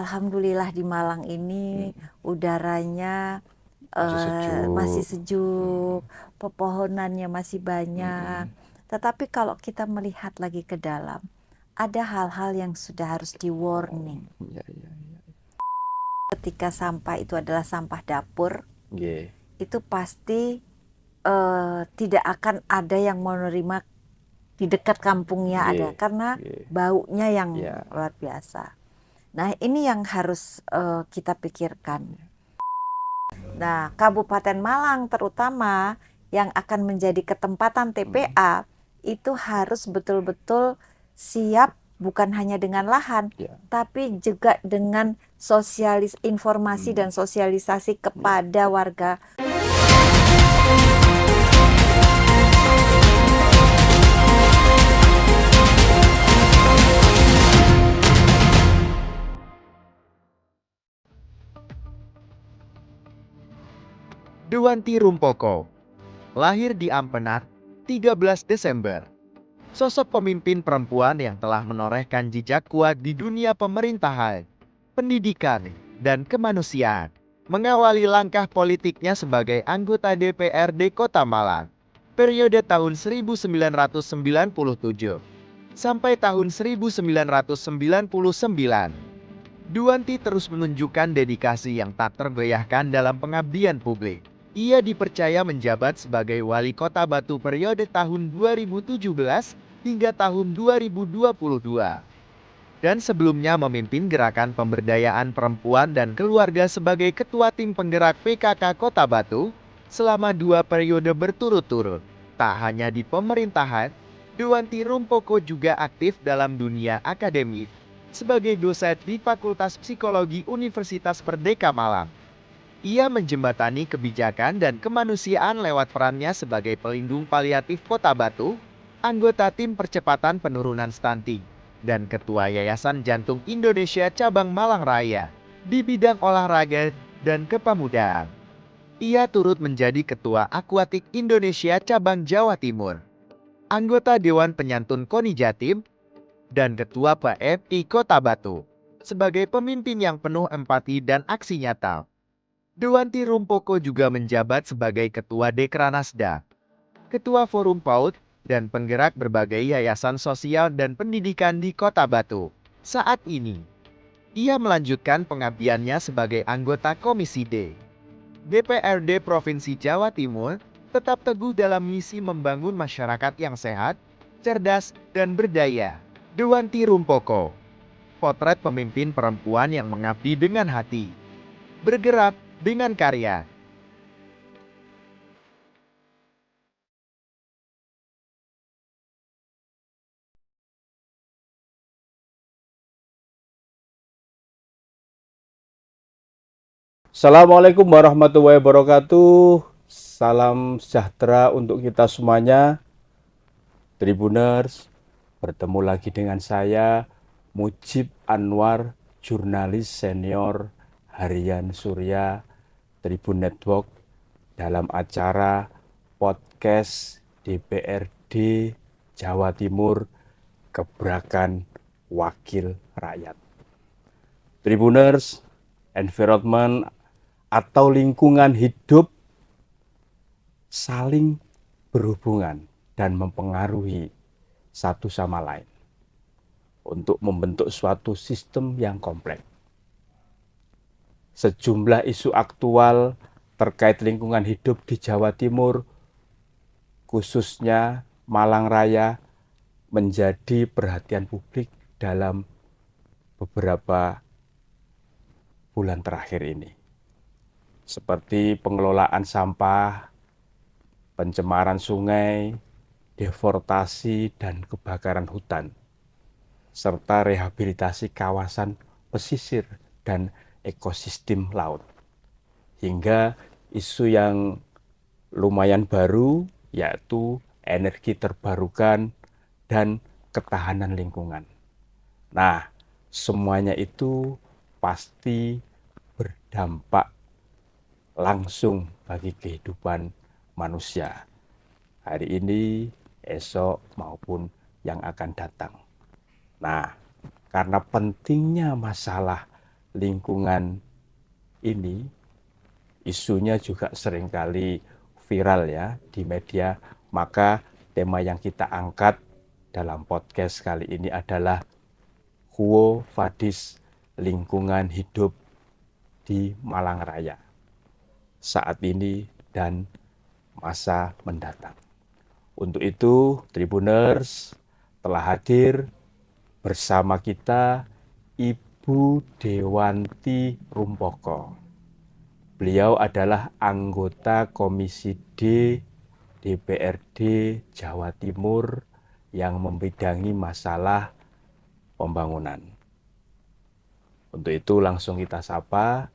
alhamdulillah di Malang ini udaranya masih Sejuk. sejuk, Hmm. pepohonannya masih banyak. Mm-mm. Tetapi kalau kita melihat lagi ke dalam, ada hal-hal yang sudah harus Oh, di-warning. iya, iya, iya. Ketika sampah itu adalah sampah dapur, Nggih, itu pasti tidak akan ada yang menerima di dekat kampungnya ada, nggih, karena nggih. baunya yang Iya, luar biasa. Nah, ini yang harus kita pikirkan. Nah, Kabupaten Malang terutama yang akan menjadi ketempatan mm, TPA itu harus betul-betul siap bukan hanya dengan lahan, iya, tapi juga dengan informasi mm, dan sosialisasi iya. kepada warga. Dewanti Rumpoko, lahir di Ampenar, 13 Desember. Sosok pemimpin perempuan yang telah menorehkan jejak kuat di dunia pemerintahan, pendidikan, dan kemanusiaan. Mengawali langkah politiknya sebagai anggota DPRD Kota Malang, periode tahun 1997 sampai tahun 1999. Duanti terus menunjukkan dedikasi yang tak tergoyahkan dalam pengabdian publik. Ia dipercaya menjabat sebagai wali kota Batu periode tahun 2017 hingga tahun 2022. Dan sebelumnya memimpin gerakan pemberdayaan perempuan dan keluarga sebagai ketua tim penggerak PKK Kota Batu selama 2 periode berturut-turut. Tak hanya di pemerintahan, Dewanti Rumpoko juga aktif dalam dunia akademik sebagai dosen di Fakultas Psikologi Universitas Merdeka Malang. Ia menjembatani kebijakan dan kemanusiaan lewat perannya sebagai pelindung paliatif Kota Batu, anggota tim percepatan penurunan stunting, dan ketua Yayasan Jantung Indonesia Cabang Malang Raya di bidang olahraga dan kepemudaan. Ia turut menjadi ketua Akuatik Indonesia Cabang Jawa Timur, anggota Dewan Penyantun KONI Jatim, dan ketua PMI Kota Batu. Sebagai pemimpin yang penuh empati dan aksi nyata, Dewanti Rumpoko juga menjabat sebagai Ketua Dekranasda, Ketua Forum PAUD, dan penggerak berbagai yayasan sosial dan pendidikan di Kota Batu. Saat ini, ia melanjutkan pengabdiannya sebagai anggota Komisi D, DPRD Provinsi Jawa Timur, tetap teguh dalam misi membangun masyarakat yang sehat, cerdas, dan berdaya. Dewanti Rumpoko, potret pemimpin perempuan yang mengabdi dengan hati, bergerak dengan karya. Assalamualaikum warahmatullahi wabarakatuh. Salam sejahtera untuk kita semuanya. Tribuners, bertemu lagi dengan saya, Mujib Anwar, jurnalis senior Harian Surya Tribun Network, dalam acara podcast DPRD Jawa Timur, Gebrakan Wakil Rakyat. Tribuners, environment atau lingkungan hidup saling berhubungan dan mempengaruhi satu sama lain untuk membentuk suatu sistem yang kompleks. Sejumlah isu aktual terkait lingkungan hidup di Jawa Timur, khususnya Malang Raya, menjadi perhatian publik dalam beberapa bulan terakhir ini. Seperti pengelolaan sampah, pencemaran sungai, deforestasi dan kebakaran hutan, serta rehabilitasi kawasan pesisir dan ekosistem laut. Hingga isu yang lumayan baru, yaitu energi terbarukan dan ketahanan lingkungan. Nah, semuanya itu pasti berdampak langsung bagi kehidupan manusia hari ini, esok, maupun yang akan datang. Nah, karena pentingnya masalah lingkungan ini isunya juga seringkali viral ya di media, maka tema yang kita angkat dalam podcast kali ini adalah Quo Vadis, lingkungan hidup di Malang Raya saat ini dan masa mendatang. Untuk itu, Tribuners telah hadir bersama kita Ibu Dewanti Rumpoko. Beliau adalah anggota Komisi D DPRD Jawa Timur yang membidangi masalah pembangunan. Untuk itu langsung kita sapa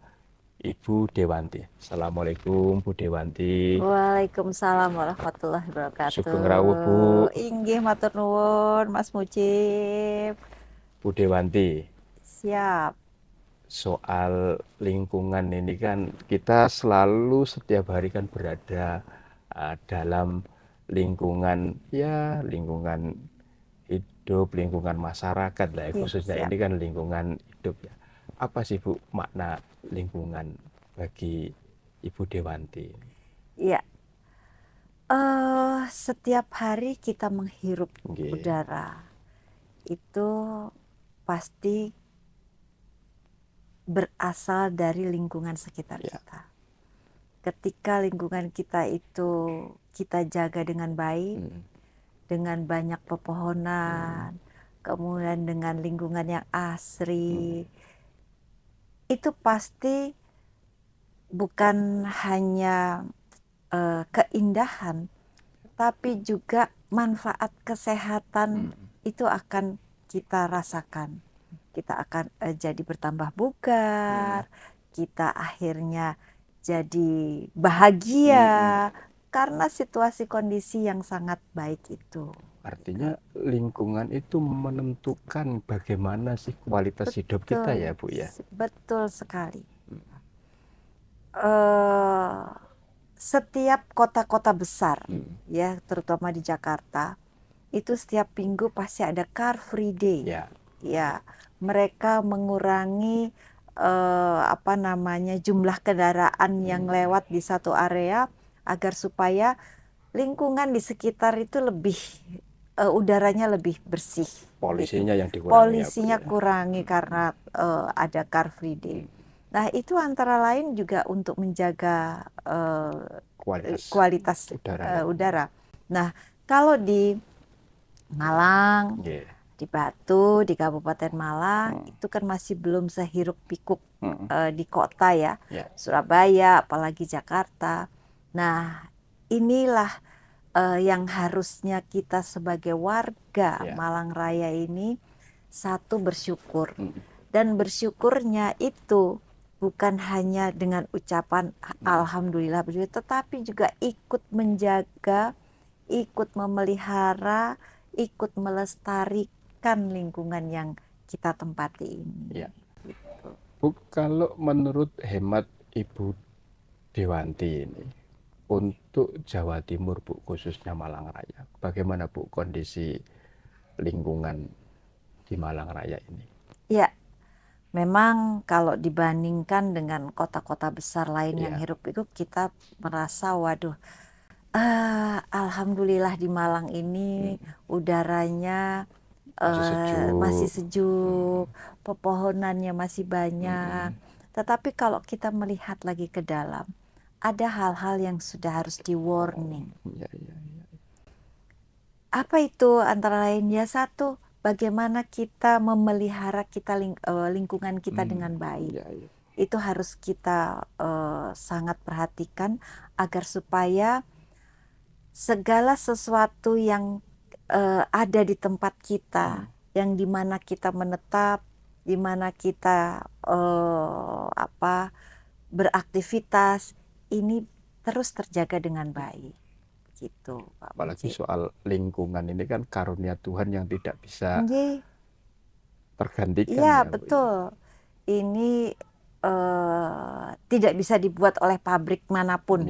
Ibu Dewanti. Assalamualaikum Bu Dewanti. Waalaikumsalam warahmatullahi wabarakatuh. Sugeng rawuh Bu. Inggih matur nuwun Mas Mujib. Bu Dewanti, Siap. soal lingkungan ini kan kita selalu setiap hari kan berada dalam lingkungan hidup, lingkungan masyarakat lah ya, khususnya Siap. ini kan lingkungan hidup ya. Apa sih Bu makna lingkungan bagi Ibu Dewanti? Ya. Setiap hari kita menghirup Nggih. udara itu pasti berasal dari lingkungan sekitar Ya. kita. Ketika lingkungan kita itu kita jaga dengan baik, dengan banyak pepohonan, kemudian dengan lingkungan yang asri, itu pasti bukan hanya keindahan, tapi juga manfaat kesehatan itu akan kita rasakan. Kita akan jadi bertambah bugar, kita akhirnya jadi bahagia karena situasi kondisi yang sangat baik itu. Artinya lingkungan itu menentukan bagaimana sih kualitas hidup kita ya Bu ya. Betul sekali. Setiap kota-kota besar ya, terutama di Jakarta, itu setiap minggu pasti ada Car Free Day. Ya. Ya, mereka mengurangi jumlah kendaraan yang lewat di satu area agar supaya lingkungan di sekitar itu lebih udaranya lebih bersih. Polisinya gitu. yang dikurangi. Polisinya ya, Bu, ya. kurangi karena ada Car Free Day. Nah, itu antara lain juga untuk menjaga kualitas udara. Nah, kalau di Malang, di Batu, di Kabupaten Malang, itu kan masih belum sehirup pikuk di kota ya. Surabaya, apalagi Jakarta. Nah, inilah yang harusnya kita sebagai warga Malang Raya ini satu bersyukur. Dan bersyukurnya itu bukan hanya dengan ucapan alhamdulillah, tetapi juga ikut menjaga, ikut memelihara, ikut melestarikan lingkungan yang kita tempati ini. Ya. Bu, kalau menurut hemat Ibu Dewanti ini, untuk Jawa Timur Bu, khususnya Malang Raya, bagaimana Bu kondisi lingkungan di Malang Raya ini? Ya, memang kalau dibandingkan dengan kota-kota besar lain yang hiruk-pikuk, kita merasa waduh, alhamdulillah di Malang ini udaranya masih sejuk, pepohonannya masih banyak. Tetapi kalau kita melihat lagi ke dalam, ada hal-hal yang sudah harus di warning. Apa itu? Antara lain ya, satu, bagaimana kita memelihara lingkungan kita dengan baik. Itu harus kita sangat perhatikan agar supaya segala sesuatu yang ada di tempat kita, yang dimana kita menetap, dimana kita beraktivitas, ini terus terjaga dengan baik. Gitu, Pak. Apalagi soal lingkungan ini kan karunia Tuhan yang tidak bisa tergantikan. Iya, betul. Ini tidak bisa dibuat oleh pabrik manapun.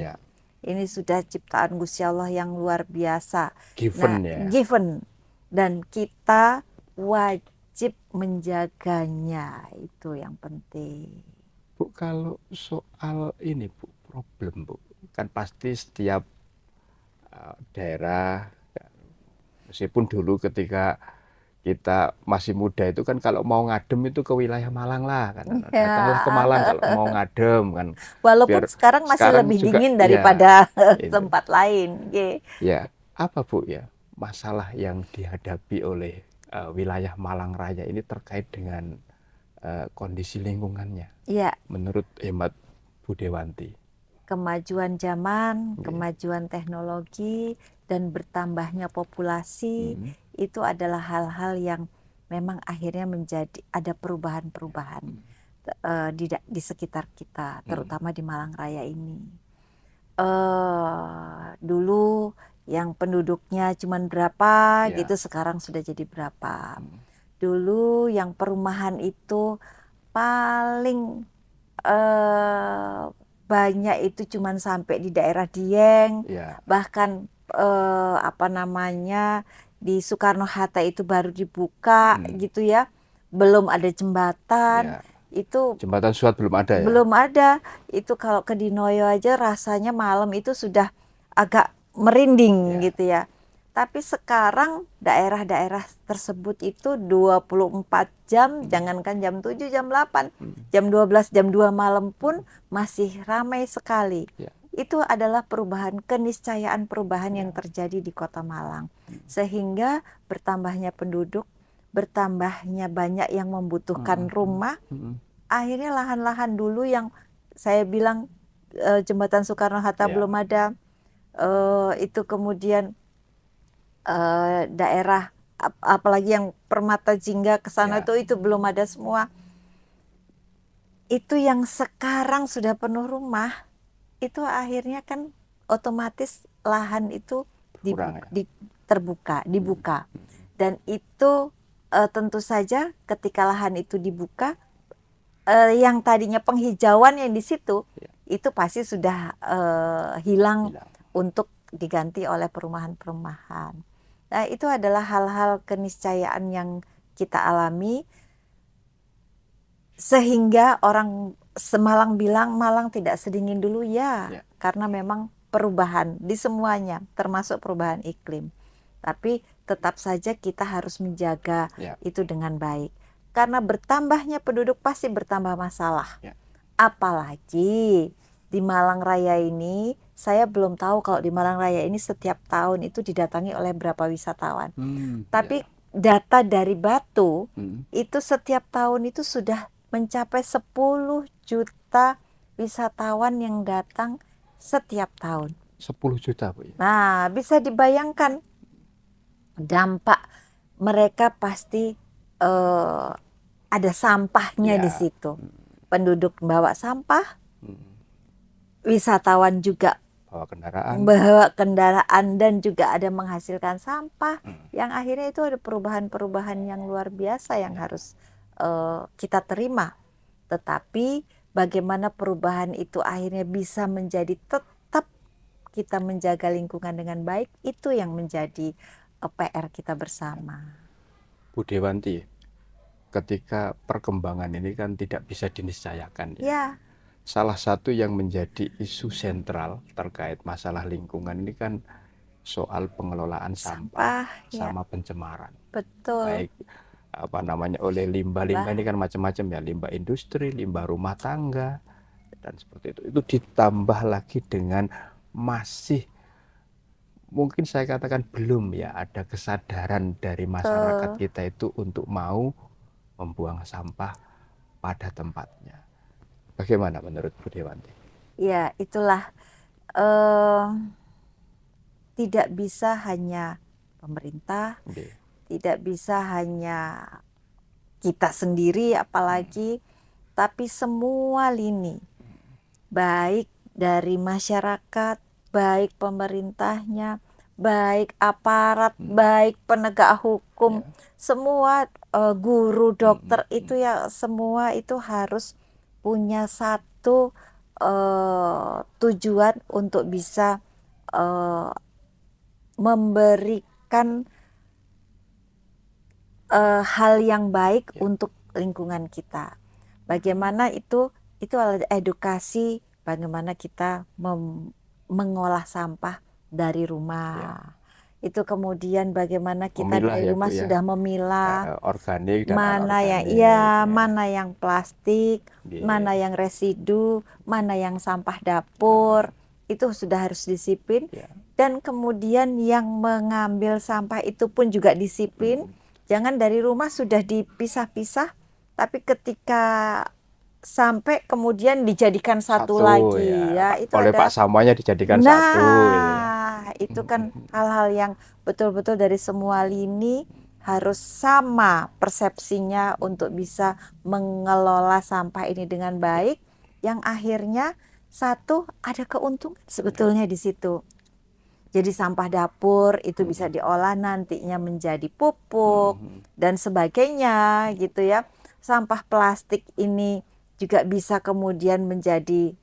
Ini sudah ciptaan Gusti Allah yang luar biasa. Given. Given. Dan kita wajib wajib menjaganya, itu yang penting. Bu, kalau soal ini Bu, problem Bu, kan pasti setiap daerah, meskipun dulu ketika kita masih muda itu kan kalau mau ngadem itu ke wilayah Malang lah kan, datanglah ke Malang kalau mau ngadem kan, Walaupun biar sekarang masih sekarang lebih juga dingin ya daripada itu tempat lain. ya apa Bu ya masalah yang dihadapi oleh wilayah Malang Raya ini terkait dengan kondisi lingkungannya Ya, menurut hemat Bu Dewanti. kemajuan zaman, Oke. kemajuan teknologi, dan bertambahnya populasi itu adalah hal-hal yang memang akhirnya menjadi ada perubahan-perubahan di sekitar kita, terutama di Malang Raya ini. Dulu yang penduduknya cuma berapa Ya. gitu, sekarang sudah jadi berapa. Dulu yang perumahan itu paling banyak itu cuman sampai di daerah Dieng, Ya. bahkan di Soekarno-Hatta itu baru dibuka gitu ya, belum ada jembatan. Ya. Itu Jembatan Suat belum ada ya? Belum ada. Itu kalau ke Dinoyo aja rasanya malam itu sudah agak merinding Ya. gitu ya. Tapi sekarang daerah-daerah tersebut itu 24 jam, jangankan jam 7, jam 8, jam 12, jam 2 malam pun masih ramai sekali. Ya. Itu adalah keniscayaan perubahan yang terjadi di Kota Malang. Sehingga bertambahnya penduduk, bertambahnya banyak yang membutuhkan rumah. Akhirnya lahan-lahan dulu yang saya bilang jembatan Soekarno-Hatta Ya. belum ada, itu kemudian daerah apalagi yang Permata Jingga ke sana Ya. itu belum ada semua. Itu yang sekarang sudah penuh rumah, itu akhirnya kan otomatis lahan itu Berkurang ya? dibuka. Dan itu tentu saja ketika lahan itu dibuka, yang tadinya penghijauan yang di situ itu pasti sudah hilang untuk diganti oleh perumahan-perumahan. Nah, itu adalah hal-hal keniscayaan yang kita alami sehingga orang Semalang bilang Malang tidak sedingin dulu ya, karena memang perubahan di semuanya termasuk perubahan iklim. Tapi tetap saja kita harus menjaga itu dengan baik. Karena bertambahnya penduduk pasti bertambah masalah. Apalagi di Malang Raya ini, saya belum tahu kalau di Malang Raya ini setiap tahun itu didatangi oleh berapa wisatawan. Tapi data dari Batu, itu setiap tahun itu sudah mencapai 10 juta wisatawan yang datang setiap tahun. 10 juta Bu ya? Nah, bisa dibayangkan dampak mereka pasti ada sampahnya di situ. Penduduk bawa sampah, wisatawan juga bawa kendaraan dan juga ada menghasilkan sampah, yang akhirnya itu ada perubahan-perubahan yang luar biasa yang harus kita terima. Tetapi bagaimana perubahan itu akhirnya bisa menjadi tetap kita menjaga lingkungan dengan baik, itu yang menjadi PR kita bersama. Bu Dewanti, ketika perkembangan ini kan tidak bisa diniscayakan ya. Salah satu yang menjadi isu sentral terkait masalah lingkungan ini kan soal pengelolaan sampah sama pencemaran. Betul. Baik oleh limbah-limbah ini kan macam-macam ya, limbah industri, limbah rumah tangga dan seperti itu. Itu ditambah lagi dengan masih mungkin saya katakan belum ya ada kesadaran dari masyarakat kita itu untuk mau membuang sampah pada tempatnya. Bagaimana menurut Bu Dewanti? Ya, itulah tidak bisa hanya pemerintah, tidak bisa hanya kita sendiri apalagi, tapi semua lini, baik dari masyarakat, baik pemerintahnya, baik aparat, baik penegak hukum, semua guru, dokter itu ya semua itu harus punya satu tujuan untuk bisa memberikan hal yang baik Ya. untuk lingkungan kita. Bagaimana itu adalah edukasi bagaimana kita mengolah sampah dari rumah. Ya. Itu kemudian bagaimana kita Memilah dari ya, rumah Bu, ya. sudah memilah Organik dan mana yang anorganik. Ya. mana yang plastik, Iya. mana yang residu, mana yang sampah dapur. Itu sudah harus disiplin. Ya. Dan kemudian yang mengambil sampah itu pun juga disiplin. Jangan dari rumah sudah dipisah-pisah, tapi ketika sampai kemudian dijadikan satu lagi ya. Itu Oleh ada Pak sampahnya dijadikan satu. Nah, itu kan hal-hal yang betul-betul dari semua lini harus sama persepsinya untuk bisa mengelola sampah ini dengan baik, yang akhirnya satu ada keuntungan sebetulnya di situ. Jadi sampah dapur itu bisa diolah nantinya menjadi pupuk dan sebagainya gitu ya. Sampah plastik ini juga bisa kemudian menjadi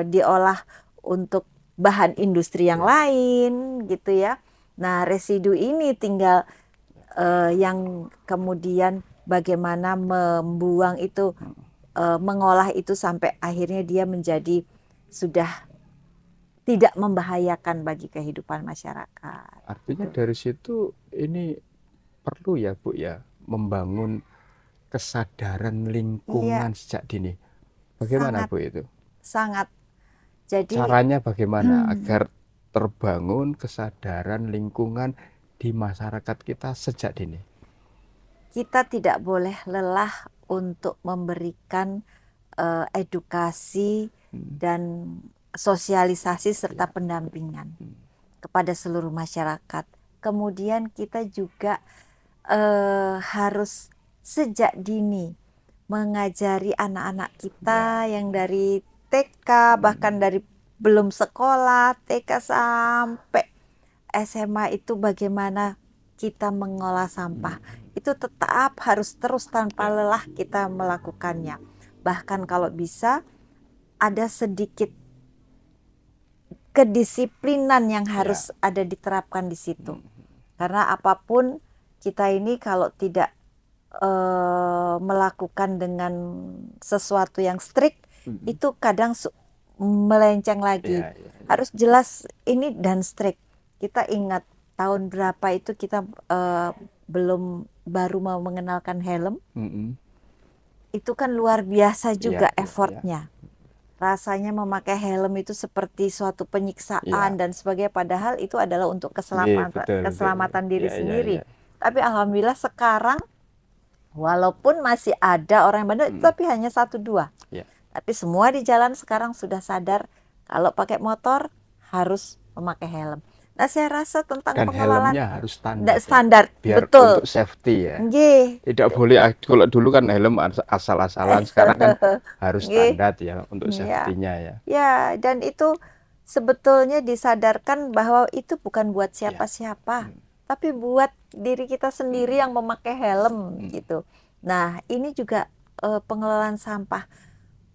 diolah untuk bahan industri yang lain gitu ya. Nah, residu ini tinggal yang kemudian bagaimana membuang itu, mengolah itu sampai akhirnya dia menjadi sudah tidak membahayakan bagi kehidupan masyarakat. Artinya dari situ ini perlu ya, Bu, ya, membangun kesadaran lingkungan sejak dini. Bagaimana, Sangat, Bu, itu? sangat. Jadi Caranya bagaimana agar terbangun kesadaran lingkungan di masyarakat kita sejak dini? kita tidak boleh lelah untuk memberikan edukasi dan sosialisasi serta pendampingan kepada seluruh masyarakat. Kemudian kita juga harus sejak dini mengajari anak-anak kita yang dari TK bahkan dari belum sekolah TK sampai SMA itu bagaimana kita mengolah sampah. Itu tetap harus terus tanpa lelah kita melakukannya. Bahkan kalau bisa ada sedikit kedisiplinan yang harus ada diterapkan di situ. Karena apapun kita ini kalau tidak melakukan dengan sesuatu yang strict, itu kadang melenceng lagi. Harus jelas ini dan strict. Kita ingat tahun berapa itu kita baru mau mengenalkan helm. Itu kan luar biasa juga effortnya. Rasanya memakai helm itu seperti suatu penyiksaan dan sebagainya, padahal itu adalah untuk keselamatan diri sendiri. Tapi alhamdulillah sekarang walaupun masih ada orang yang bandel, tapi hanya 1-2. Tapi semua di jalan sekarang sudah sadar kalau pakai motor harus memakai helm. Nah, saya rasa tentang dan pengelolaan helmnya harus standar, biar betul. Untuk safety ya. Nggih. Tidak boleh, kalau dulu kan helm asal-asalan, sekarang kan harus standar ya untuk safety-nya ya. Ya, dan itu sebetulnya disadarkan bahwa itu bukan buat siapa-siapa, tapi buat diri kita sendiri yang memakai helm gitu. Nah, ini juga pengelolaan sampah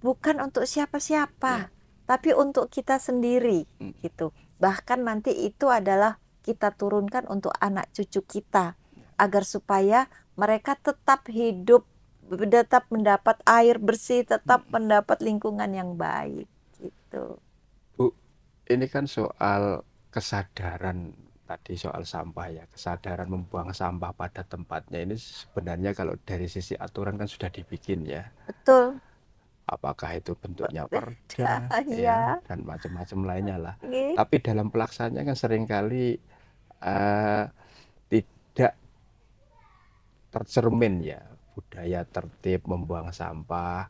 bukan untuk siapa-siapa, tapi untuk kita sendiri gitu. Bahkan nanti itu adalah kita turunkan untuk anak cucu kita agar supaya mereka tetap hidup, tetap mendapat air bersih, tetap mendapat lingkungan yang baik gitu. Bu, ini kan soal kesadaran tadi, soal sampah ya, kesadaran membuang sampah pada tempatnya. Ini sebenarnya kalau dari sisi aturan kan sudah dibikin ya. Betul. Apakah itu bentuknya perda ya, dan macam-macam lainnya lah. Tapi dalam pelaksanaannya kan seringkali tidak tercermin ya, budaya tertib membuang sampah.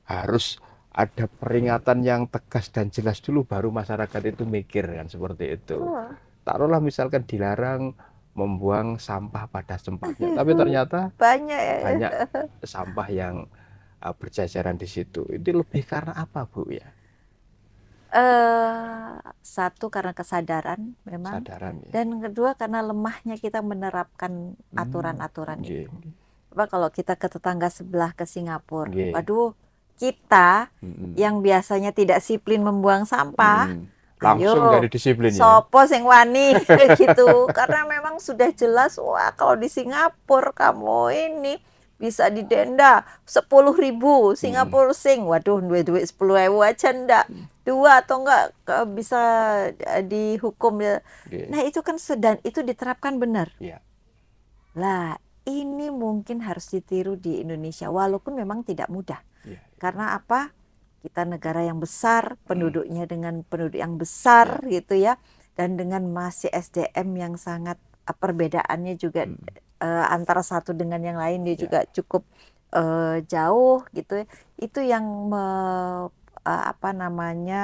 Harus ada peringatan yang tegas dan jelas dulu baru masyarakat itu mikir kan, seperti itu. Taruhlah misalkan dilarang membuang sampah pada tempatnya, tapi ternyata banyak sampah yang berjajaran di situ. Itu lebih karena apa, Bu ya? Satu karena kesadaran memang, ya. Dan kedua karena lemahnya kita menerapkan aturan-aturan itu. Kalau kita ke tetangga sebelah ke Singapura, waduh, kita yang biasanya tidak disiplin membuang sampah, langsung Ayo, dari disiplin ya. sopo sing wani gitu. Karena memang sudah jelas, wah kalau di Singapura kamu ini bisa didenda 10.000 Singapura sing. Waduh, duit 10.000 aja ndak. Dua atau enggak bisa dihukum ya. Oke. Nah, itu kan sedang itu diterapkan benar. Iya. Lah, ini mungkin harus ditiru di Indonesia walaupun memang tidak mudah. Iya. Karena apa? Kita negara yang besar, penduduknya dengan penduduk yang besar gitu ya, dan dengan masih SDM yang sangat perbedaannya juga antara satu dengan yang lain dia juga cukup jauh gitu ya. Itu yang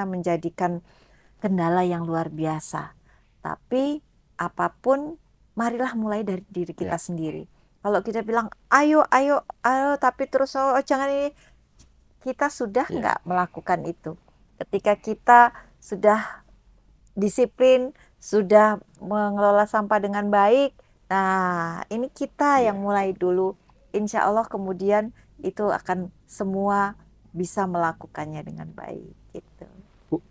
menjadikan kendala yang luar biasa. Tapi apapun, marilah mulai dari diri kita sendiri. Kalau kita bilang ayo tapi terus jangan ini, kita sudah nggak melakukan itu. Ketika kita sudah disiplin, sudah mengelola sampah dengan baik, nah ini kita yang mulai dulu. Insya Allah kemudian itu akan semua bisa melakukannya dengan baik gitu. Bu,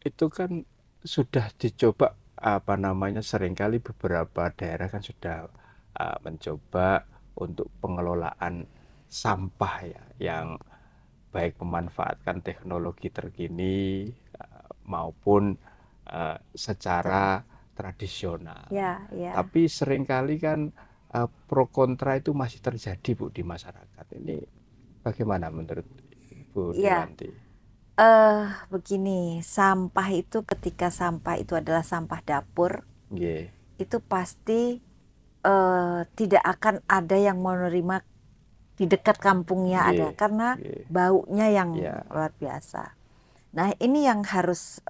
itu kan sudah dicoba seringkali beberapa daerah kan sudah mencoba untuk pengelolaan sampah ya, yang baik memanfaatkan teknologi terkini maupun secara tradisional. Ya. Tapi seringkali kan pro kontra itu masih terjadi Bu di masyarakat. Ini bagaimana menurut Bu Dewanti? Begini, sampah itu ketika sampah itu adalah sampah dapur, itu pasti tidak akan ada yang menerima di dekat kampungnya ada, karena baunya yang luar biasa. Nah, ini yang harus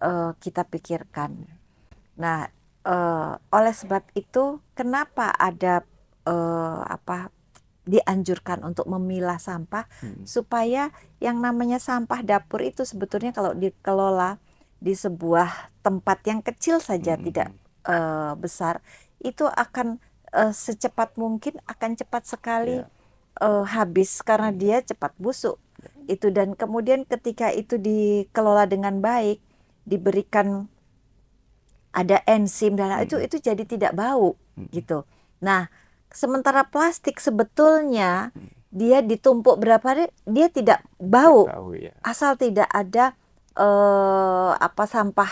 kita pikirkan. Nah, oleh sebab itu, kenapa ada dianjurkan untuk memilah sampah, supaya yang namanya sampah dapur itu sebetulnya kalau dikelola di sebuah tempat yang kecil saja, tidak besar, itu akan secepat mungkin akan cepat sekali habis karena dia cepat busuk. Itu, dan kemudian ketika itu dikelola dengan baik, diberikan ada enzim dan itu jadi tidak bau gitu. Nah, sementara plastik sebetulnya dia ditumpuk berapa hari dia tidak bau, asal tidak ada sampah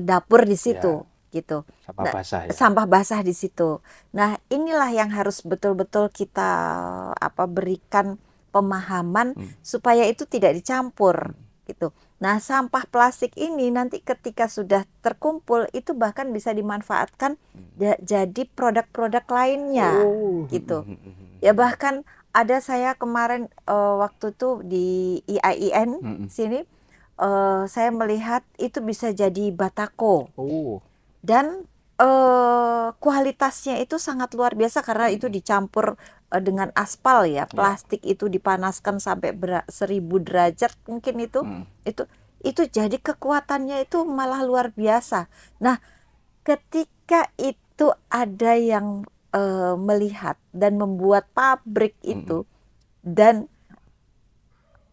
dapur di situ gitu. Sampah basah di situ. Nah, inilah yang harus betul-betul kita berikan pemahaman supaya itu tidak dicampur gitu. Nah, sampah plastik ini nanti ketika sudah terkumpul itu bahkan bisa dimanfaatkan jadi produk-produk lainnya gitu. Ya, bahkan ada saya kemarin waktu itu di IAIN sini saya melihat itu bisa jadi batako. Dan kualitasnya itu sangat luar biasa karena itu dicampur dengan aspal ya. Plastik itu dipanaskan sampai 1000 derajat mungkin itu jadi kekuatannya itu malah luar biasa. Nah, ketika itu ada yang melihat dan membuat pabrik itu dan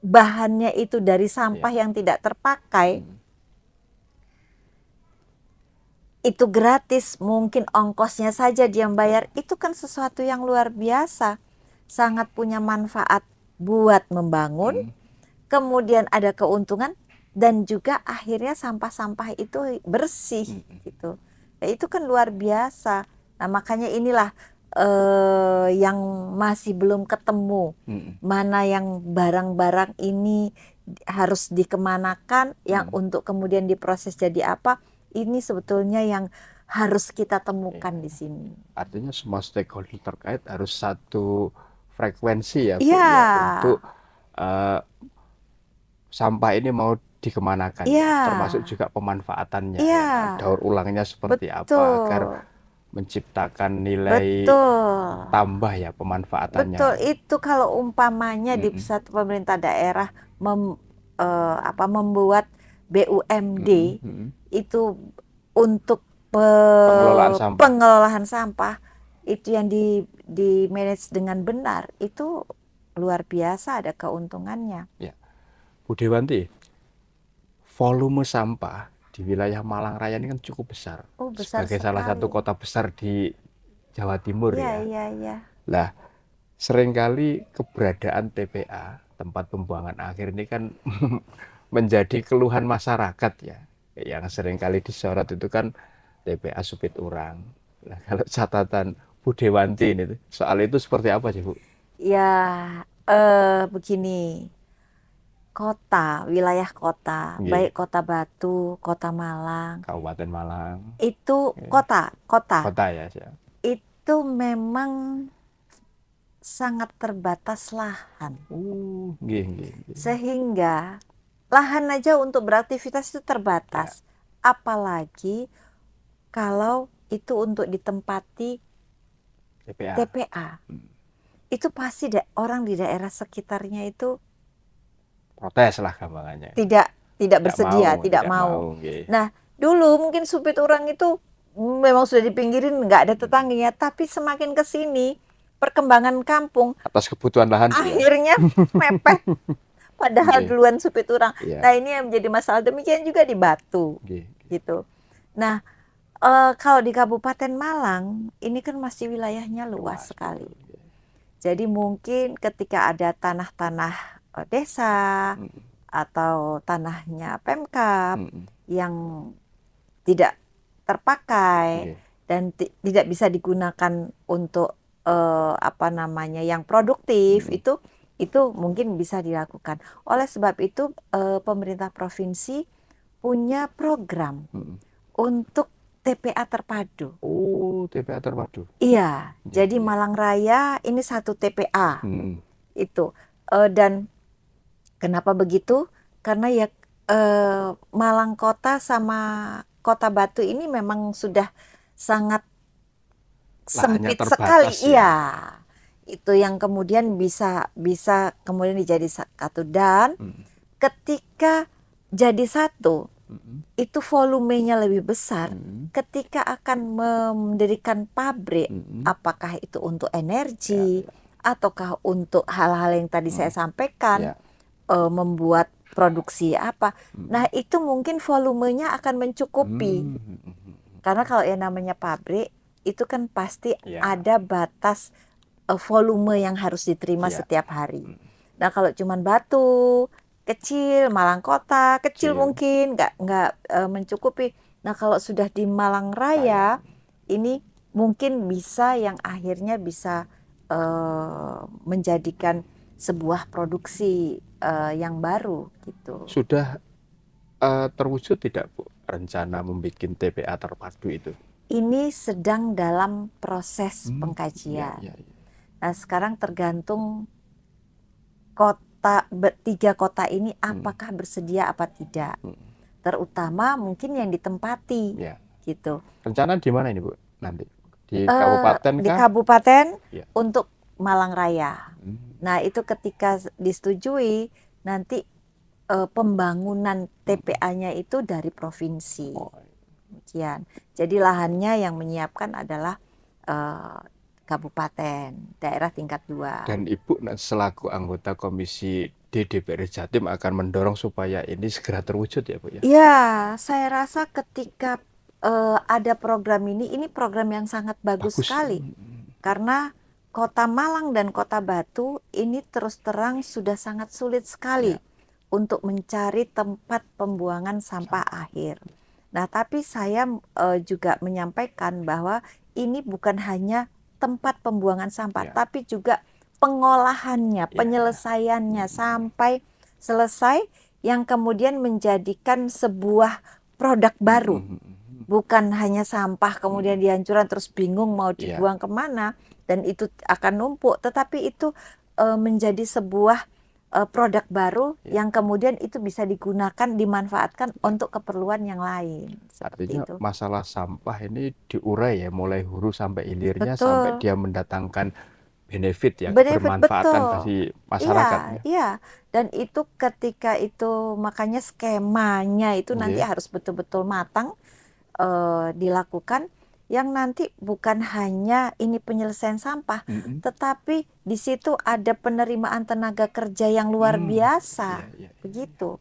bahannya itu dari sampah yang tidak terpakai, itu gratis, mungkin ongkosnya saja dia bayar, itu kan sesuatu yang luar biasa, sangat punya manfaat buat membangun, kemudian ada keuntungan, dan juga akhirnya sampah-sampah itu bersih gitu. Nah, itu kan luar biasa. Nah, makanya inilah yang masih belum ketemu, mana yang barang-barang ini harus dikemanakan, yang untuk kemudian diproses jadi apa. Ini sebetulnya yang harus kita temukan di sini. Artinya semua stakeholder terkait harus satu frekuensi ya Bu, untuk sampah ini mau dikemanakan, termasuk juga pemanfaatannya, daur ulangnya seperti apa, agar menciptakan nilai tambah ya pemanfaatannya. Betul, itu kalau umpamanya di satu pemerintah daerah membuat BUMD itu untuk pengelolaan sampah itu yang di manage dengan benar, itu luar biasa, ada keuntungannya. Ya, Bu Dewanti, volume sampah di wilayah Malang Raya ini kan cukup besar. Oh, besar Sebagai salah satu sekali. kota besar di Jawa Timur Iya, ya. iya, iya. Lah, seringkali keberadaan TPA, tempat pembuangan akhir ini kan menjadi keluhan masyarakat ya. Yang seringkali disorot itu kan TPA Supit Urang. Nah, kalau catatan Bu Dewanti ini soal itu seperti apa sih, Bu? Ya, begini. Kota, wilayah kota, Nggih, baik Kota Batu, Kota Malang, Kabupaten Malang. itu Nggih. kota, Kota ya, Sia. itu memang sangat terbatas lahan. Nggih, nggih, nggih. Sehingga lahan aja untuk beraktivitas itu terbatas. Apalagi kalau itu untuk ditempati TPA. TPA. Itu pasti orang di daerah sekitarnya itu Protes lah gampangannya. tidak bersedia, tidak mau. Nggih. Nah, dulu mungkin Supit Urang itu memang sudah dipinggirin, nggak ada tetangganya, tapi semakin ke sini perkembangan kampung Atas kebutuhan lahan ya. akhirnya mepet. Padahal Nggih. duluan Supit Urang. Iya. Nah, ini yang menjadi masalah. Demikian juga di Batu, Nggih. gitu. Nah, kalau di Kabupaten Malang ini kan masih wilayahnya luas sekali. Jadi mungkin ketika ada tanah-tanah desa atau tanahnya Pemkab yang tidak terpakai dan tidak bisa digunakan untuk yang produktif, itu mungkin bisa dilakukan. Oleh sebab itu pemerintah provinsi punya program untuk TPA terpadu. Oh, TPA terpadu. Iya, jadi Malang Raya ini satu TPA. Itu. Dan kenapa begitu? Karena ya Malang Kota sama Kota Batu ini memang sudah sangat Lahannya sempit sekali. terbatas ya. Iya. Itu yang kemudian bisa kemudian dijadi satu. Dan ketika jadi satu, itu volumenya lebih besar. Ketika akan mendirikan pabrik, apakah itu untuk energi ataukah untuk hal-hal yang tadi saya sampaikan, membuat produksi apa. Nah, itu mungkin volumenya akan mencukupi. Karena kalau yang namanya pabrik itu kan pasti ada batas volume yang harus diterima setiap hari. Nah, kalau cuman Batu kecil, Malang Kota kecil mungkin nggak mencukupi. Nah, kalau sudah di Malang Raya ini mungkin bisa yang akhirnya bisa menjadikan sebuah produksi yang baru gitu. Sudah terwujud tidak, Bu, rencana membuat TPA terpadu itu? Ini sedang dalam proses pengkajian. Nah, sekarang tergantung tiga kota ini apakah bersedia apa tidak. Terutama mungkin yang ditempati, gitu. Rencana di mana ini, Bu, nanti? Di kabupaten kah? Di kabupaten untuk Malang Raya. Nah, itu ketika disetujui nanti pembangunan TPA-nya itu dari provinsi. Demikian. Jadi lahannya yang menyiapkan adalah kabupaten, daerah tingkat 2. Dan Ibu selaku anggota Komisi D DPR Jatim akan mendorong supaya ini segera terwujud ya, Bu ya? Ya, saya rasa ketika ada program ini program yang sangat bagus sekali. Karena Kota Malang dan Kota Batu ini terus terang sudah sangat sulit sekali untuk mencari tempat pembuangan sampah akhir. Nah, tapi saya juga menyampaikan bahwa ini bukan hanya tempat pembuangan sampah, tapi juga pengolahannya, penyelesaiannya sampai selesai yang kemudian menjadikan sebuah produk baru. Bukan hanya sampah kemudian dihancurkan terus bingung mau dibuang kemana dan itu akan numpuk, tetapi itu menjadi sebuah produk baru yang kemudian itu bisa digunakan, dimanfaatkan untuk keperluan yang lain. Artinya itu. Masalah sampah ini diurai ya, mulai hulu sampai hilirnya. Betul. Sampai dia mendatangkan benefit yang Benefit, bermanfaatan betul. bagi masyarakat. Iya. Dan itu ketika itu makanya skemanya itu nanti harus betul-betul matang dilakukan. Yang nanti bukan hanya ini penyelesaian sampah, tetapi di situ ada penerimaan tenaga kerja yang luar biasa, begitu.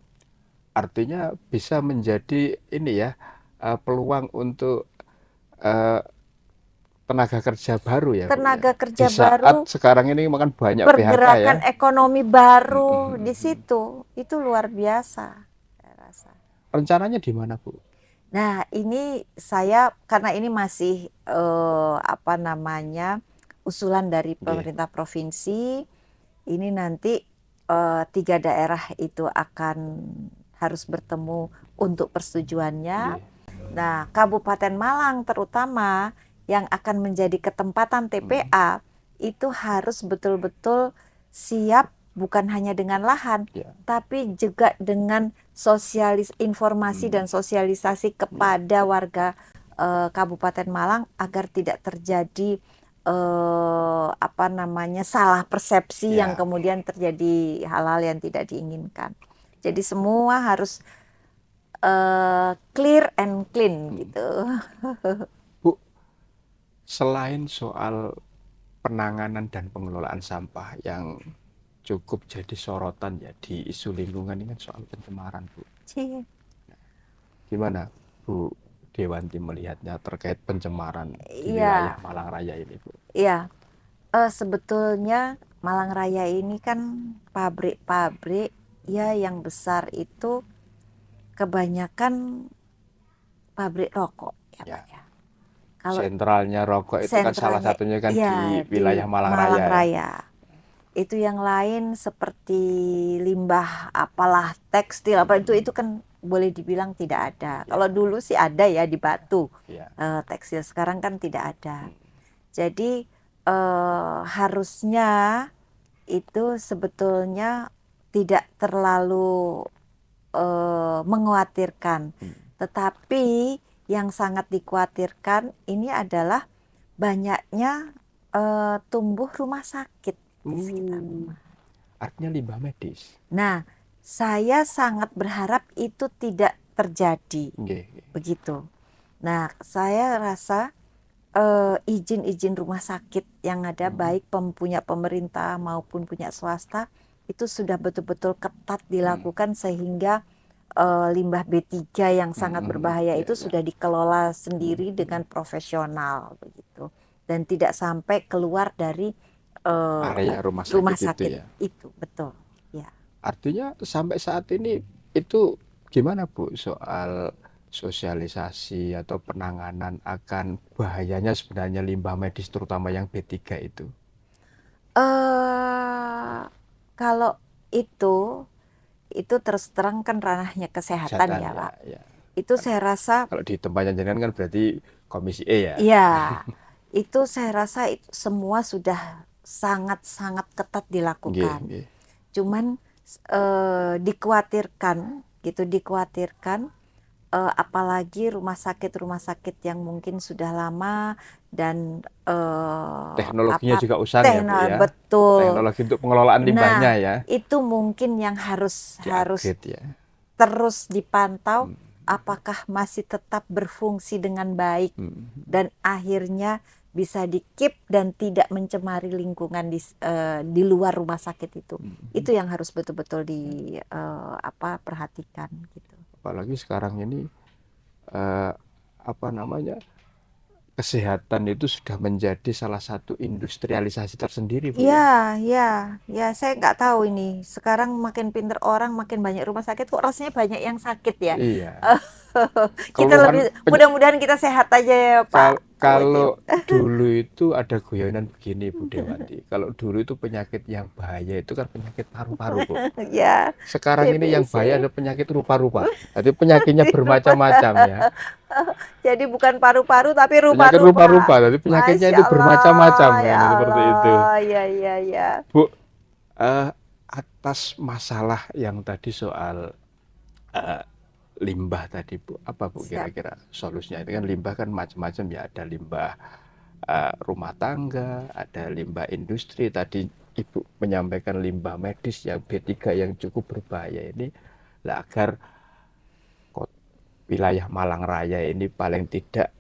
artinya bisa menjadi ini ya, peluang untuk eh, tenaga kerja baru ya Bu ya. Tenaga Di kerja saat baru, sekarang ini makan banyak PHK ya. pergerakan ekonomi baru di situ, itu luar biasa, saya rasa. Rencananya di mana Bu? Nah, ini saya karena ini masih apa namanya usulan dari Nggih. pemerintah provinsi, ini nanti 3 daerah itu akan harus bertemu untuk persetujuannya. Nggih. Nah, Kabupaten Malang terutama yang akan menjadi ketempatan TPA itu harus betul-betul siap bukan hanya dengan lahan, Ya. tapi juga dengan informasi dan sosialisasi kepada warga Kabupaten Malang agar tidak terjadi apa namanya salah persepsi Ya. yang kemudian terjadi hal-hal yang tidak diinginkan. Jadi semua harus clear and clean gitu. Bu, selain soal penanganan dan pengelolaan sampah yang cukup jadi sorotan ya di isu lingkungan ini kan soal pencemaran Bu. Cie. Gimana Bu Dewanti melihatnya terkait pencemaran di Iya, wilayah Malang Raya ini Bu? iya. Sebetulnya Malang Raya ini kan pabrik-pabrik ya yang besar itu kebanyakan pabrik rokok ya Ya. Pak ya. Kalau Sentralnya rokok itu kan salah sentralnya satunya kan ya di wilayah Malang Malang Raya ya. Raya. Itu yang lain seperti limbah apalah tekstil apa itu kan boleh dibilang tidak ada. Ya. Kalau dulu sih ada ya di Batu Ya. tekstil, sekarang kan tidak ada. Jadi harusnya itu sebetulnya tidak terlalu mengkhawatirkan. Tetapi yang sangat dikhawatirkan ini adalah banyaknya tumbuh rumah sakit di sekitar rumah. Artinya limbah medis. Nah, saya sangat berharap itu tidak terjadi. Nggih. Begitu. Nah, saya rasa izin-izin rumah sakit yang ada baik punya pemerintah maupun punya swasta itu sudah betul-betul ketat dilakukan sehingga limbah B3 yang sangat berbahaya itu sudah dikelola sendiri dengan profesional begitu dan tidak sampai keluar dari Area rumah sakit itu ya. itu betul ya. Artinya sampai saat ini itu gimana Bu soal sosialisasi atau penanganan akan bahayanya sebenarnya limbah medis terutama yang B3 itu? Kalau itu terus terang kan ranahnya kesehatan ya Pak. Ya. Itu saya rasa Kalau di tempatnya jenengan kan berarti Komisi E ya. iya, itu saya rasa itu semua sudah sangat-sangat ketat dilakukan. Nggih. Cuman dikhawatirkan apalagi rumah sakit yang mungkin sudah lama dan Teknologinya juga usang ya Bu ya. betul. Teknologi untuk pengelolaan limbahnya ya. Itu mungkin yang harus Di-upgrade ya. terus dipantau apakah masih tetap berfungsi dengan baik dan akhirnya bisa di-keep dan tidak mencemari lingkungan di luar rumah sakit itu. Itu yang harus betul-betul perhatikan gitu. Apalagi sekarang ini kesehatan itu sudah menjadi salah satu industrialisasi tersendiri Bu. Ya, saya nggak tahu ini. Sekarang makin pinter orang, makin banyak rumah sakit. Kok rasanya banyak yang sakit ya? Iya. Kita lebih mudah-mudahan kita sehat aja ya Pak. Kalau dulu itu ada guyonan begini Bu Dewanti. Kalau dulu itu penyakit yang bahaya itu kan penyakit paru-paru Bu. Ya. Sekarang ini yang bahaya ada penyakit rupa-rupa. Jadi penyakitnya bermacam-macam ya. Jadi bukan paru-paru tapi Penyakit rupa-rupa. rupa-rupa. Jadi penyakitnya itu bermacam-macam ya, seperti itu. Ya. Bu, atas masalah yang tadi soal limbah tadi Bu, apa Bu kira-kira solusinya? Itu kan limbah kan macam-macam ya, ada limbah rumah tangga, ada limbah industri, tadi Ibu menyampaikan limbah medis yang B3 yang cukup berbahaya ini, lah agar wilayah Malang Raya ini paling tidak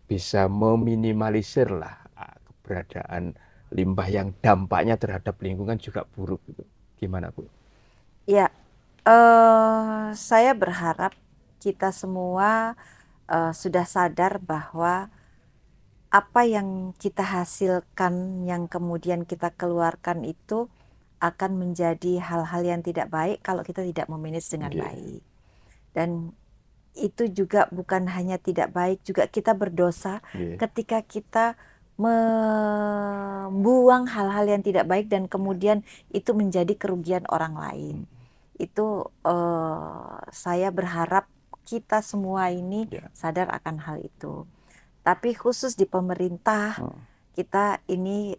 bisa meminimalisir lah keberadaan limbah yang dampaknya terhadap lingkungan juga buruk gitu. Gimana Bu? Ya, Saya berharap kita semua sudah sadar bahwa apa yang kita hasilkan, yang kemudian kita keluarkan itu akan menjadi hal-hal yang tidak baik kalau kita tidak memanage dengan baik. Dan itu juga bukan hanya tidak baik, juga kita berdosa ketika kita membuang hal-hal yang tidak baik dan kemudian itu menjadi kerugian orang lain. Itu saya berharap kita semua ini sadar akan hal itu. Tapi khusus di pemerintah kita ini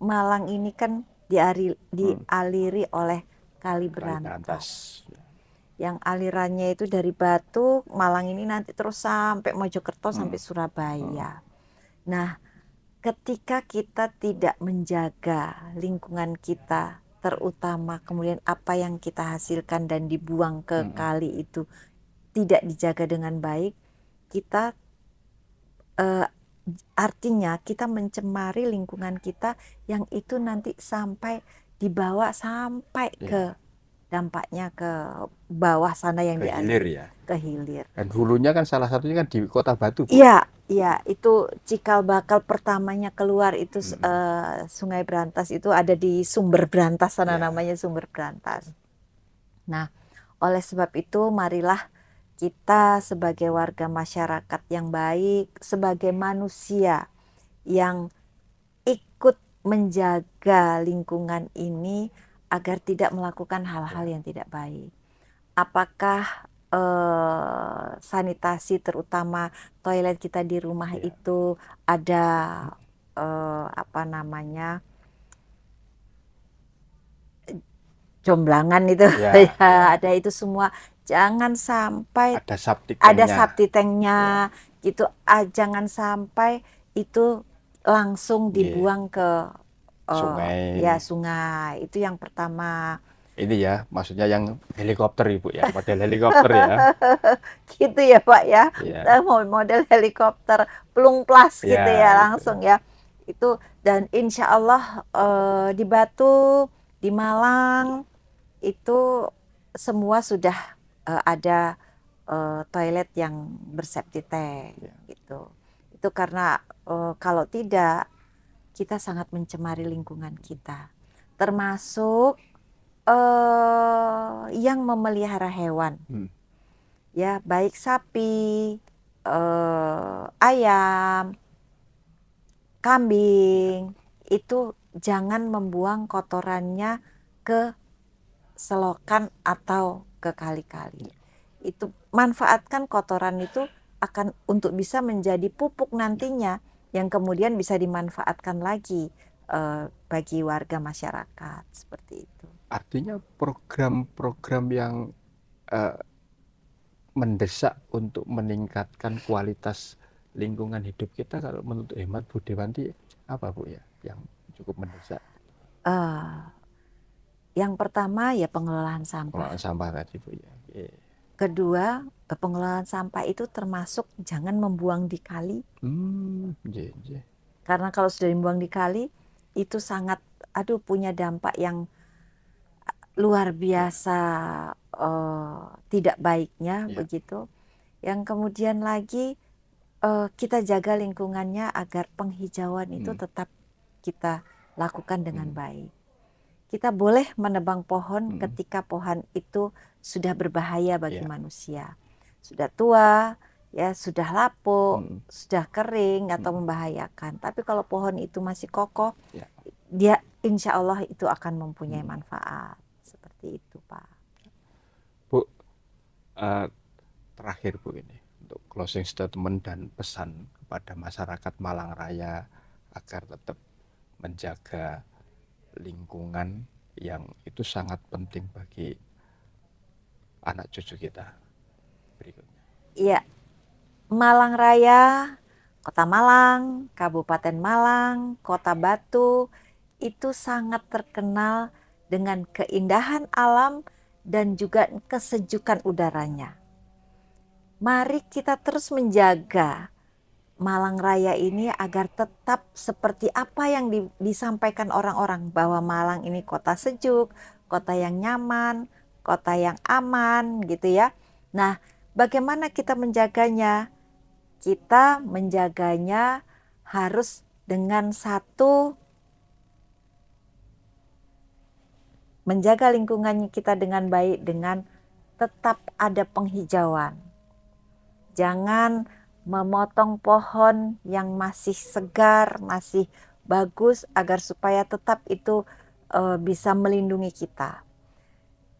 Malang ini kan dialiri oleh Kali Berantas. Yang alirannya itu dari Batu, Malang ini nanti terus sampai Mojokerto sampai Surabaya. Nah, ketika kita tidak menjaga lingkungan kita, terutama kemudian apa yang kita hasilkan dan dibuang ke kali itu tidak dijaga dengan baik, kita artinya kita mencemari lingkungan kita yang itu nanti sampai dibawa sampai ke dampaknya ke bawah sana yang ke hilir ya. Ke hilir. Dan hulunya kan salah satunya kan di Kota Batu, Bu. Iya, itu cikal bakal pertamanya keluar itu Sungai Berantas itu ada di Sumber Berantas sana namanya Sumber Berantas. Nah, oleh sebab itu marilah kita sebagai warga masyarakat yang baik, sebagai manusia yang ikut menjaga lingkungan ini agar tidak melakukan hal-hal yang tidak baik. Apakah sanitasi terutama toilet kita di rumah itu ada jomblangan itu ada itu semua, jangan sampai ada septic tanknya gitu, jangan sampai itu langsung dibuang ke sungai. Itu yang pertama. Ini ya, maksudnya yang helikopter, Ibu ya, model helikopter ya. Gitu ya Pak ya, model helikopter plung plas gitu ya langsung ya. Itu dan insya Allah di Batu, di Malang itu semua sudah ada toilet yang berseptic tank gitu. Itu karena kalau tidak kita sangat mencemari lingkungan kita, termasuk yang memelihara hewan, ya baik sapi, ayam, kambing, itu jangan membuang kotorannya ke selokan atau ke kali-kali. Itu manfaatkan kotoran itu akan untuk bisa menjadi pupuk nantinya yang kemudian bisa dimanfaatkan lagi bagi warga masyarakat seperti itu. Artinya program-program yang mendesak untuk meningkatkan kualitas lingkungan hidup kita, kalau menurut hemat Bu Dewanti apa Bu ya yang cukup mendesak? Yang pertama ya pengelolaan sampah. Pengelolaan sampah tadi Bu ya. Kedua, pengelolaan sampah itu termasuk jangan membuang di kali. Karena kalau sudah dibuang di kali itu sangat punya dampak yang luar biasa tidak baiknya begitu. Yang kemudian lagi kita jaga lingkungannya agar penghijauan itu tetap kita lakukan dengan baik. Kita boleh menebang pohon ketika pohon itu sudah berbahaya bagi manusia. Sudah tua, ya sudah lapuk, sudah kering atau membahayakan. Tapi kalau pohon itu masih kokoh, dia insya Allah itu akan mempunyai manfaat. Seperti itu Pak. Bu, terakhir Bu ini untuk closing statement dan pesan kepada masyarakat Malang Raya agar tetap menjaga lingkungan yang itu sangat penting bagi anak cucu kita berikutnya. Iya, Malang Raya, Kota Malang, Kabupaten Malang, Kota Batu itu sangat terkenal dengan keindahan alam dan juga kesejukan udaranya. Mari kita terus menjaga Malang Raya ini agar tetap seperti apa yang disampaikan orang-orang, bahwa Malang ini kota sejuk, kota yang nyaman, kota yang aman gitu ya. Nah, bagaimana kita menjaganya? Kita menjaganya harus dengan satu, menjaga lingkungan kita dengan baik dengan tetap ada penghijauan. Jangan memotong pohon yang masih segar, masih bagus agar supaya tetap itu bisa melindungi kita.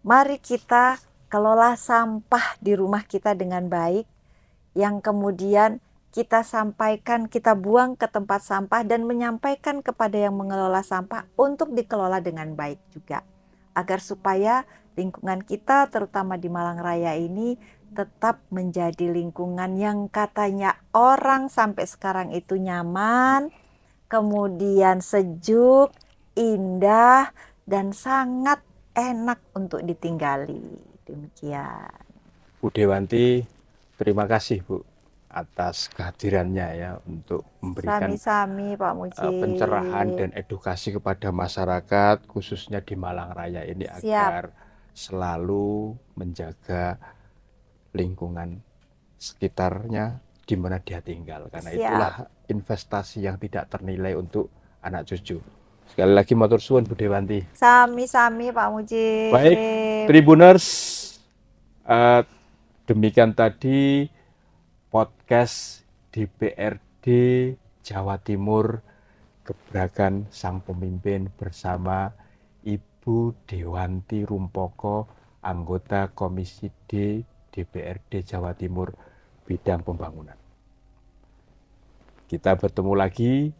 Mari kita kelola sampah di rumah kita dengan baik, yang kemudian kita sampaikan, kita buang ke tempat sampah dan menyampaikan kepada yang mengelola sampah untuk dikelola dengan baik juga. Agar supaya lingkungan kita terutama di Malang Raya ini tetap menjadi lingkungan yang katanya orang sampai sekarang itu nyaman, kemudian sejuk, indah, dan sangat enak untuk ditinggali. Demikian. Bu Dewanti, terima kasih Bu atas kehadirannya ya untuk memberikan Sami-sami Pak Muji. pencerahan dan edukasi kepada masyarakat khususnya di Malang Raya ini Siap. agar selalu menjaga lingkungan sekitarnya di mana dia tinggal, karena Siap. itulah investasi yang tidak ternilai untuk anak cucu. Sekali lagi matur suwun Bu Dewanti. Sami-sami Pak Muji. Baik, Tribuners, demikian tadi podcast DPRD Jawa Timur Gebrakan Sang Pemimpin bersama Ibu Dewanti Rumpoko, anggota Komisi D DPRD Jawa Timur bidang pembangunan. Kita bertemu lagi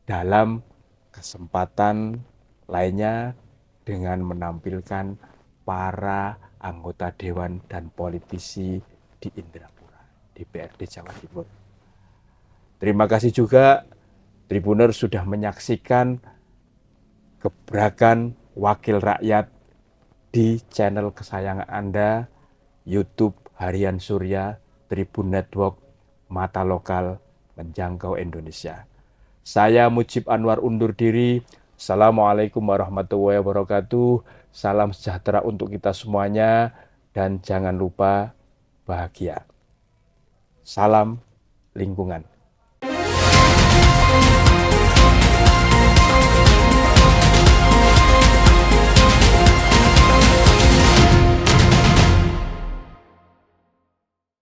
dalam kesempatan lainnya dengan menampilkan para anggota dewan dan politisi di Indrapura, DPRD Jawa Timur. Terima kasih juga Tribuners sudah menyaksikan Gebrakan Wakil Rakyat di channel kesayangan Anda, YouTube Harian Surya, Tribun Network, Mata Lokal Menjangkau Indonesia. Saya Mujib Anwar undur diri. Assalamualaikum warahmatullahi wabarakatuh. Salam sejahtera untuk kita semuanya dan jangan lupa bahagia. Salam lingkungan.